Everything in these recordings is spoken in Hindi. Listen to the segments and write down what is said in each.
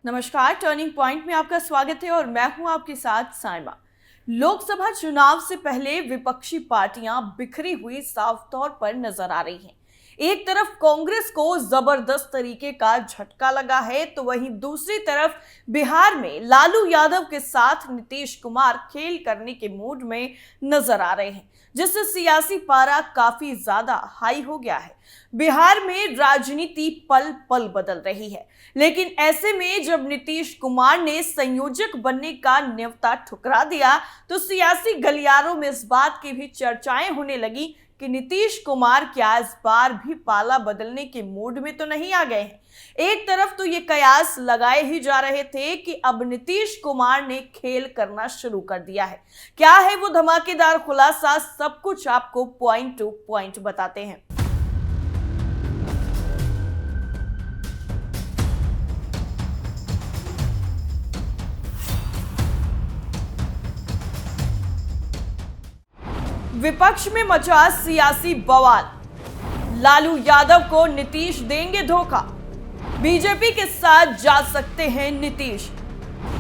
नमस्कार, टर्निंग पॉइंट में आपका स्वागत है और मैं हूं आपके साथ साइमा। लोकसभा चुनाव से पहले विपक्षी पार्टियां बिखरी हुई साफ तौर पर नजर आ रही हैं। एक तरफ कांग्रेस को जबरदस्त तरीके का झटका लगा है, तो वहीं दूसरी तरफ बिहार में लालू यादव के साथ नीतीश कुमार खेल करने के मूड में नजर आ रहे हैं, जिससे सियासी पारा काफी ज्यादा हाई हो गया है। बिहार में राजनीति पल पल बदल रही है, लेकिन ऐसे में जब नीतीश कुमार ने संयोजक बनने का न्योता ठुकरा दिया, तो सियासी गलियारों में इस बात की भी चर्चाएं होने लगी कि नीतीश कुमार क्या इस बार भी पाला बदलने के मूड में तो नहीं आ गए हैं। एक तरफ तो ये कयास लगाए ही जा रहे थे कि अब नीतीश कुमार ने खेल करना शुरू कर दिया है। क्या है वो धमाकेदार खुलासा, सब कुछ आपको पॉइंट टू पॉइंट बताते हैं। विपक्ष में मचा सियासी बवाल। लालू यादव को नीतीश देंगे धोखा, बीजेपी के साथ जा सकते हैं नीतीश।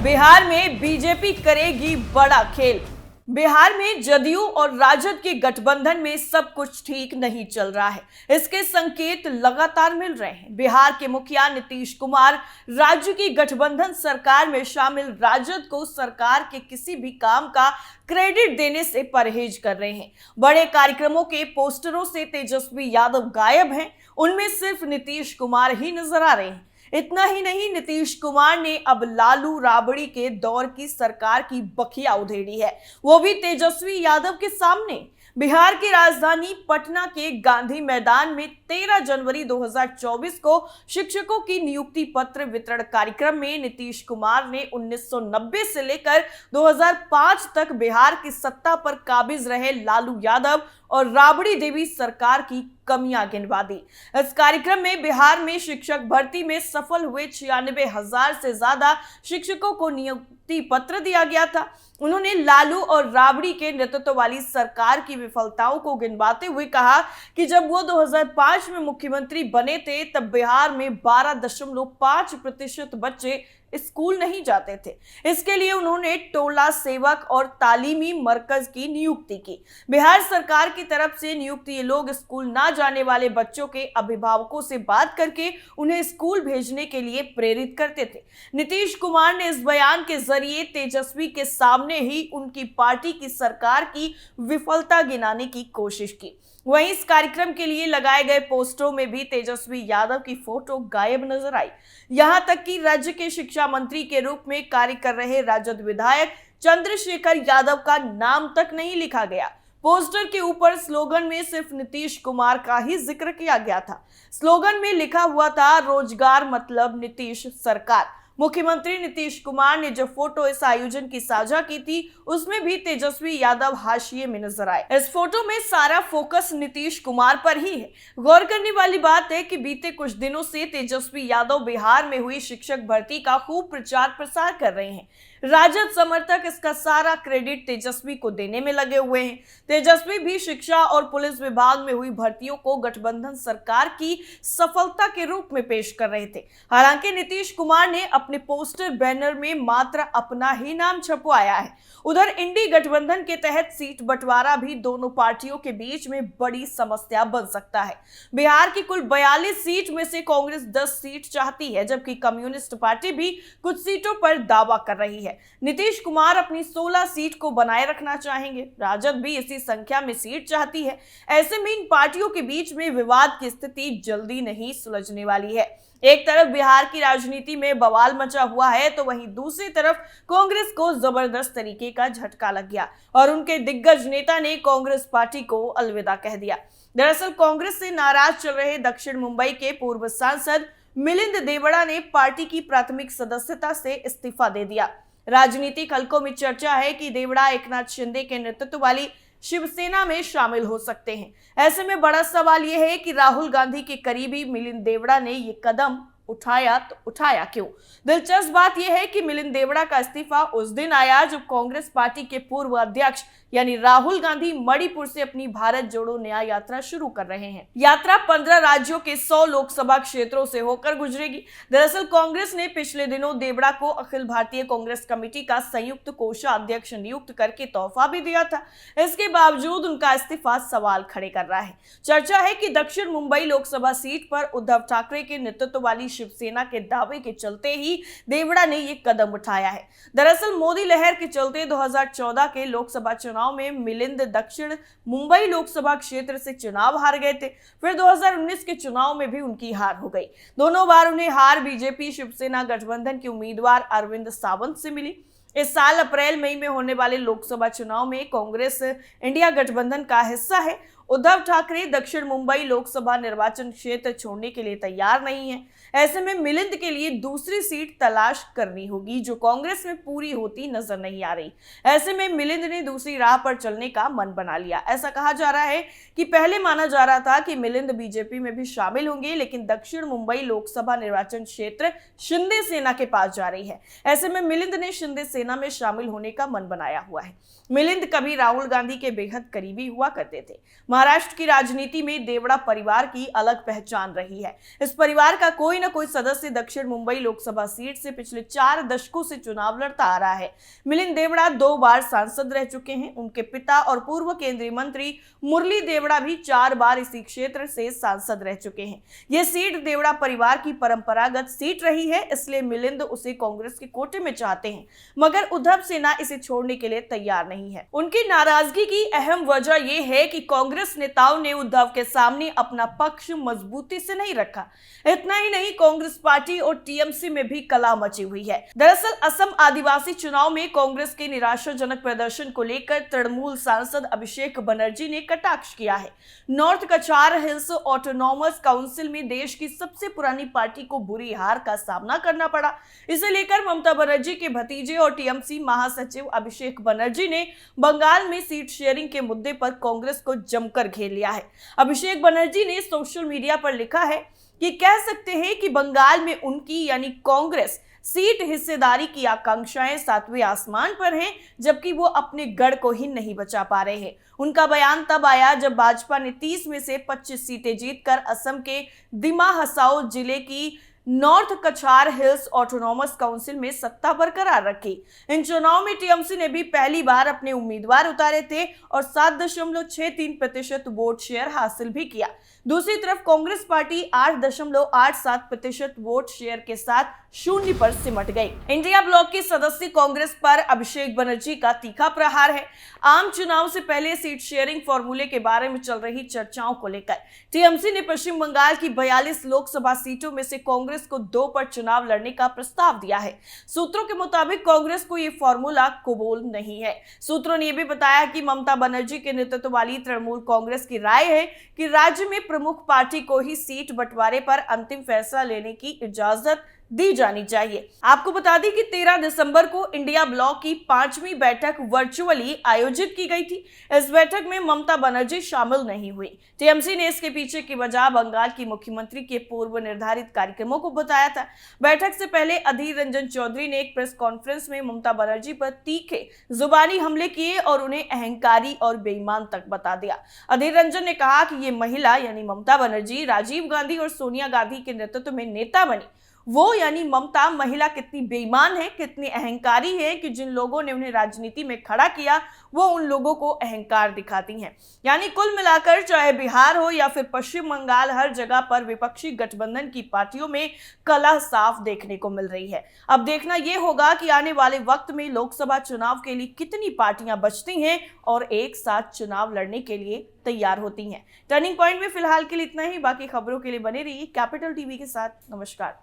बिहार में बीजेपी करेगी बड़ा खेल। बिहार में जदयू और राजद के गठबंधन में सब कुछ ठीक नहीं चल रहा है, इसके संकेत लगातार मिल रहे हैं। बिहार के मुखिया नीतीश कुमार राज्य की गठबंधन सरकार में शामिल राजद को सरकार के किसी भी काम का क्रेडिट देने से परहेज कर रहे हैं। बड़े कार्यक्रमों के पोस्टरों से तेजस्वी यादव गायब हैं, उनमें सिर्फ नीतीश कुमार ही नजर आ रहे हैं। इतना ही नहीं, नीतीश कुमार ने अब लालू राबड़ी के दौर की सरकार की बखिया उधेड़ी है, वो भी तेजस्वी यादव के सामने। बिहार की राजधानी पटना के गांधी मैदान में 13 जनवरी 2024 को शिक्षकों की नियुक्ति पत्र वितरण कार्यक्रम में नीतीश कुमार ने 1990 से लेकर 2005 तक बिहार की सत्ता पर काबिज रहे लालू यादव और राबड़ी देवी सरकार की कमियां गिनवा दी। इस कार्यक्रम में बिहार में शिक्षक भर्ती में सफल हुए 96,000 से ज्यादा शिक्षकों को नियुक्ति पत्र दिया गया था। उन्होंने लालू और राबड़ी के नेतृत्व वाली सरकार की विफलताओं को गिनवाते हुए कहा कि जब वो 2005 में मुख्यमंत्री बने थे, तब बिहार में 12.5% बच्चे स्कूल नहीं जाते थे। इसके लिए उन्होंने टोला सेवक और तालीमी मरकज की नियुक्ति की। बिहार सरकार की तरफ से नियुक्त ये लोग स्कूल ना जाने वाले बच्चों के अभिभावकों से बात करके उन्हें स्कूल भेजने के लिए प्रेरित करते थे। नीतीश कुमार ने इस बयान के जरिए तेजस्वी के सामने ही उनकी पार्टी की सरकार की विफलता गिनाने की कोशिश की। वहीं इस कार्यक्रम के लिए लगाए गए पोस्टरों में भी तेजस्वी यादव की फोटो गायब नजर आई। यहां तक कि राज्य के शिक्षा मंत्री के रूप में कार्य कर रहे राजद विधायक चंद्रशेखर यादव का नाम तक नहीं लिखा गया। पोस्टर के ऊपर स्लोगन में सिर्फ नीतीश कुमार का ही जिक्र किया गया था। स्लोगन में लिखा हुआ था, रोजगार मतलब नीतीश सरकार। मुख्यमंत्री नीतीश कुमार ने जो फोटो इस आयोजन की साझा की थी, उसमें भी तेजस्वी यादव हाशिए में नजर आए। इस फोटो में सारा फोकस नीतीश कुमार पर ही है। गौर करने वाली बात है कि बीते कुछ दिनों से तेजस्वी यादव बिहार में हुई शिक्षक भर्ती का खूब प्रचार प्रसार कर रहे हैं। राजद समर्थक इसका सारा क्रेडिट तेजस्वी को देने में लगे हुए हैं। तेजस्वी भी शिक्षा और पुलिस विभाग में हुई भर्तियों को गठबंधन सरकार की सफलता के रूप में पेश कर रहे थे। हालांकि नीतीश कुमार ने अपने पोस्टर बैनर में मात्र अपना ही नाम छपवाया है। उधर इंडी गठबंधन के तहत सीट बंटवारा भी दोनों पार्टियों के बीच में बड़ी समस्या बन सकता है। बिहार की कुल 42 सीट में से कांग्रेस 10 सीट चाहती है, जबकि कम्युनिस्ट पार्टी भी कुछ सीटों पर दावा कर रही है। नीतीश कुमार अपनी 16 सीट को बनाए रखना चाहेंगे। राजद भी इसी संख्या में सीट चाहती है। ऐसे में इन पार्टियों के बीच में विवाद की स्थिति जल्दी नहीं सुलझने वाली है। एक तरफ बिहार की राजनीति में बवाल मचा हुआ है, तो वहीं दूसरी तरफ कांग्रेस को जबरदस्त तरीके का झटका लग गया और उनके दिग्गज नेता ने कांग्रेस पार्टी को अलविदा कह दिया। दरअसल कांग्रेस से नाराज चल रहे दक्षिण मुंबई के पूर्व सांसद मिलिंद देवड़ा ने पार्टी की प्राथमिक सदस्यता से इस्तीफा दे दिया। राजनीतिक हलकों में चर्चा है कि देवड़ा एकनाथ शिंदे के नेतृत्व वाली शिवसेना में शामिल हो सकते हैं। ऐसे में बड़ा सवाल यह है कि राहुल गांधी के करीबी मिलिंद देवड़ा ने ये कदम उठाया तो उठाया क्यों? दिलचस्प बात यह है कि मिलिंद देवड़ा का इस्तीफा उस दिन आया जब कांग्रेस पार्टी के पूर्व अध्यक्ष यानी राहुल गांधी मणिपुर से अपनी भारत जोड़ो न्याय यात्रा शुरू कर रहे हैं। यात्रा 15 राज्यों के 100 लोकसभा क्षेत्रों से होकर गुजरेगी। दरअसल कांग्रेस ने पिछले दिनों देवड़ा को अखिल भारतीय कांग्रेस कमेटी का संयुक्त कोषाध्यक्ष नियुक्त करके तोहफा भी दिया था। इसके बावजूद उनका इस्तीफा सवाल खड़े कर रहा है। चर्चा है कि दक्षिण मुंबई लोकसभा सीट पर उद्धव ठाकरे के नेतृत्व वाली शिवसेना के दावे के चलते ही देवड़ा ने ये कदम उठाया है। दरअसल मोदी लहर के चलते 2014 के लोकसभा चुनाव में मिलिंद दक्षिण मुंबई लोकसभा क्षेत्र से चुनाव हार गए थे। फिर 2019 के चुनाव में भी उनकी हार हो गई। दोनों बार उन्हें हार बीजेपी शिवसेना गठबंधन के उम्मीदवार अरविंद सावंत से मिली। इस साल अप्रैल मई में होने वाले लोकसभा चुनाव में कांग्रेस इंडिया गठबंधन का हिस्सा है। उद्धव ठाकरे दक्षिण मुंबई लोकसभा निर्वाचन क्षेत्र छोड़ने के लिए तैयार नहीं है। ऐसे में मिलिंद के लिए दूसरी सीट तलाश करनी होगी, जो कांग्रेस में पूरी होती नजर नहीं आ रही। ऐसे में मिलिंद ने दूसरी राह पर चलने का मन बना लिया। ऐसा कहा जा रहा है कि पहले माना जा रहा था कि मिलिंद बीजेपी में भी शामिल होंगे, लेकिन दक्षिण मुंबई लोकसभा निर्वाचन क्षेत्र शिंदे सेना के पास जा रही है। ऐसे में मिलिंद ने शिंदे सेना में शामिल होने का मन बनाया हुआ है। मिलिंद कभी राहुल गांधी के बेहद करीबी हुआ करते थे। महाराष्ट्र की राजनीति में देवड़ा परिवार की अलग पहचान रही है। इस परिवार का कोई न कोई सदस्य दक्षिण मुंबई लोकसभा सीट से पिछले 4 दशकों से चुनाव लड़ता आ रहा है। मिलिंद देवड़ा 2 बार सांसद रह चुके हैं। उनके पिता और पूर्व केंद्रीय मंत्री मुरली देवड़ा भी 4 बार इसी क्षेत्र से सांसद रह चुके हैं। यह सीट देवड़ा परिवार की परंपरागत सीट रही है, इसलिए मिलिंद उसे कांग्रेस के कोटे में चाहते हैं, मगर उद्धव सेना इसे छोड़ने के लिए तैयार नहीं है। उनकी नाराजगी की अहम वजह यह है कि कांग्रेस नेताओं ने उद्धव के सामने अपना पक्ष मजबूती से नहीं रखा। इतना ही नहीं, कांग्रेस पार्टी और टीएमसी में भी कलह मची हुई है। दरअसल असम आदिवासी चुनाव में कांग्रेस के निराशाजनक प्रदर्शन को लेकर तृणमूल सांसद अभिषेक बनर्जी ने कटाक्ष किया है। नॉर्थ कछार हिल्स ऑटोनॉमस काउंसिल में देश की सबसे पुरानी पार्टी को बुरी हार का सामना करना पड़ा। इसे लेकर ममता बनर्जी के भतीजे और टीएमसी महासचिव अभिषेक बनर्जी ने बंगाल में सीट शेयरिंग के मुद्दे पर कांग्रेस को जमकर घेर लिया है। अभिषेक बनर्जी ने सोशल मीडिया पर लिखा है कि कह सकते हैं कि बंगाल में उनकी यानी कांग्रेस सीट हिस्सेदारी की आकांक्षाएं 7वें आसमान पर हैं, जबकि वो अपने गढ़ को ही नहीं बचा पा रहे हैं। उनका बयान तब आया जब भाजपा ने 30 में से 25 सीटें जीतकर असम के दिमा हसाओ जिले की नॉर्थ कछार हिल्स ऑटोनॉमस काउंसिल में सत्ता बरकरार रखी। इन चुनाव में टीएमसी ने भी पहली बार अपने उम्मीदवार उतारे थे और 7.63% वोट शेयर हासिल भी किया। दूसरी तरफ कांग्रेस पार्टी 8.87% वोट शेयर के साथ शून्य पर सिमट गई। इंडिया ब्लॉक के सदस्य कांग्रेस पर अभिषेक बनर्जी का तीखा प्रहार है। आम चुनाव से पहले सीट शेयरिंग फॉर्मूले के बारे में चल रही चर्चाओं को लेकर टीएमसी ने पश्चिम बंगाल की 42 लोकसभा सीटों में से कांग्रेस को 2 पर चुनाव लड़ने का प्रस्ताव दिया है। सूत्रों के मुताबिक कांग्रेस को यह फॉर्मूला कबूल नहीं है। सूत्रों ने यह भी बताया कि ममता बनर्जी के नेतृत्व वाली तृणमूल कांग्रेस की राय है कि राज्य में प्रमुख पार्टी को ही सीट बंटवारे पर अंतिम फैसला लेने की इजाजत दी जानी चाहिए। आपको बता दें कि 13 दिसंबर को इंडिया ब्लॉक की 5वीं बैठक वर्चुअली आयोजित की गई थी। इस बैठक में ममता बनर्जी शामिल नहीं हुई। टीएमसी ने इसके पीछे की वजह बंगाल की मुख्यमंत्री के पूर्व निर्धारित कार्यक्रमों को बताया था। बैठक से पहले अधीर रंजन चौधरी ने एक प्रेस कॉन्फ्रेंस में ममता बनर्जी पर तीखे जुबानी हमले किए और उन्हें अहंकारी और बेईमान तक बता दिया। अधीर रंजन ने कहा कि ये महिला यानी ममता बनर्जी राजीव गांधी और सोनिया गांधी के नेतृत्व में नेता बनी। वो यानी ममता महिला कितनी बेईमान है, कितनी अहंकारी है कि जिन लोगों ने उन्हें राजनीति में खड़ा किया वो उन लोगों को अहंकार दिखाती हैं। यानी कुल मिलाकर चाहे बिहार हो या फिर पश्चिम बंगाल, हर जगह पर विपक्षी गठबंधन की पार्टियों में कलह साफ देखने को मिल रही है। अब देखना यह होगा कि आने वाले वक्त में लोकसभा चुनाव के लिए कितनी पार्टियां बचती हैं और एक साथ चुनाव लड़ने के लिए तैयार होती हैं। टर्निंग पॉइंट में फिलहाल के लिए इतना ही। बाकी खबरों के लिए बने रहिए कैपिटल टीवी के साथ। नमस्कार।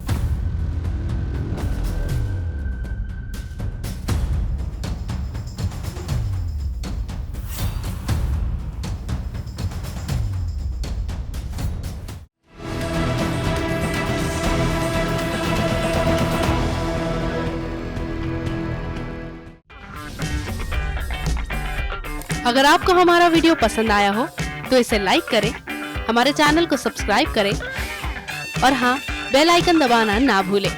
अगर आपको हमारा वीडियो पसंद आया हो तो इसे लाइक करें, हमारे चैनल को सब्सक्राइब करें और हाँ, बेल आइकन दबाना ना भूलें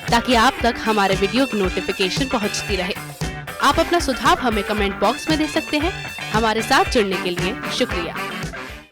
ताकि आप तक हमारे वीडियो की नोटिफिकेशन पहुंचती रहे। आप अपना सुझाव हमें कमेंट बॉक्स में दे सकते हैं। हमारे साथ जुड़ने के लिए शुक्रिया।